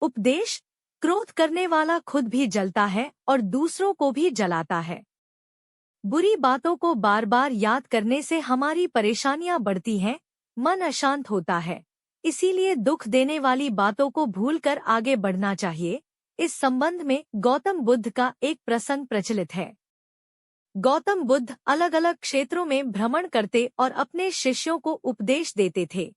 उपदेश। क्रोध करने वाला खुद भी जलता है और दूसरों को भी जलाता है। बुरी बातों को बार बार याद करने से हमारी परेशानियां बढ़ती हैं, मन अशांत होता है। इसीलिए दुख देने वाली बातों को भूलकर आगे बढ़ना चाहिए। इस संबंध में गौतम बुद्ध का एक प्रसंग प्रचलित है। गौतम बुद्ध अलग अलग क्षेत्रों में भ्रमण करते और अपने शिष्यों को उपदेश देते थे।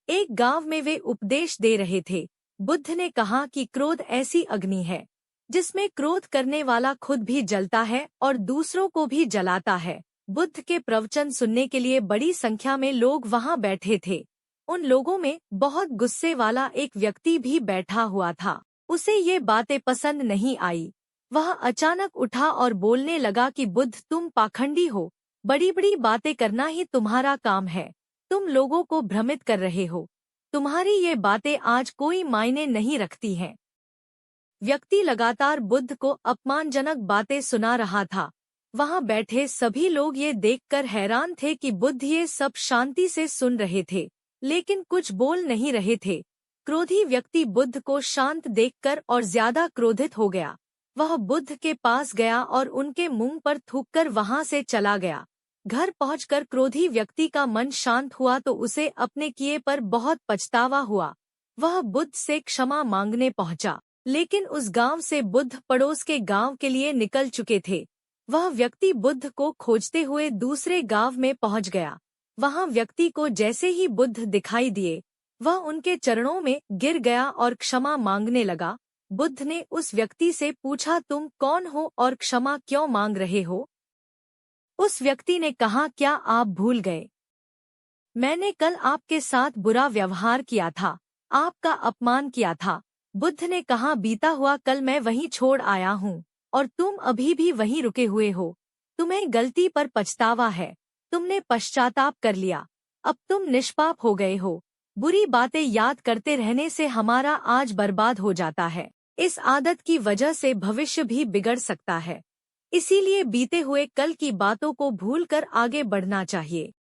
एक गांव में वे उपदेश दे रहे थे। बुद्ध ने कहा कि क्रोध ऐसी अग्नि है जिसमें क्रोध करने वाला खुद भी जलता है और दूसरों को भी जलाता है। बुद्ध के प्रवचन सुनने के लिए बड़ी संख्या में लोग वहां बैठे थे। उन लोगों में बहुत गुस्से वाला एक व्यक्ति भी बैठा हुआ था। उसे ये बातें पसंद नहीं आई। वह अचानक उठा और बोलने लगा कि बुद्ध, तुम पाखंडी हो। बड़ी बड़ी बातें करना ही तुम्हारा काम है। तुम लोगों को भ्रमित कर रहे हो। तुम्हारी ये बातें आज कोई मायने नहीं रखती हैं। व्यक्ति लगातार बुद्ध को अपमानजनक बातें सुना रहा था। वहां बैठे सभी लोग ये देखकर हैरान थे कि बुद्ध ये सब शांति से सुन रहे थे, लेकिन कुछ बोल नहीं रहे थे। क्रोधी व्यक्ति बुद्ध को शांत देखकर और ज्यादा क्रोधित हो गया। वह बुद्ध के पास गया और उनके मुंह पर थूककर वहां से चला गया। घर पहुंचकर क्रोधी व्यक्ति का मन शांत हुआ तो उसे अपने किए पर बहुत पछतावा हुआ। वह बुद्ध से क्षमा मांगने पहुंचा, लेकिन उस गांव से बुद्ध पड़ोस के गांव के लिए निकल चुके थे। वह व्यक्ति बुद्ध को खोजते हुए दूसरे गांव में पहुंच गया। वहां व्यक्ति को जैसे ही बुद्ध दिखाई दिए, वह उनके चरणों में गिर गया और क्षमा मांगने लगा। बुद्ध ने उस व्यक्ति से पूछा, तुम कौन हो और क्षमा क्यों मांग रहे हो? उस व्यक्ति ने कहा, क्या आप भूल गए? मैंने कल आपके साथ बुरा व्यवहार किया था, आपका अपमान किया था। बुद्ध ने कहा, बीता हुआ कल मैं वहीं छोड़ आया हूँ और तुम अभी भी वहीं रुके हुए हो। तुम्हें गलती पर पछतावा है। तुमने पश्चाताप कर लिया। अब तुम निष्पाप हो गए हो। बुरी बातें याद करते रहने से हमारा आज बर्बाद हो जाता है। इस आदत की वजह से भविष्य भी बिगड़ सकता है। इसीलिए बीते हुए कल की बातों को भूलकर आगे बढ़ना चाहिए।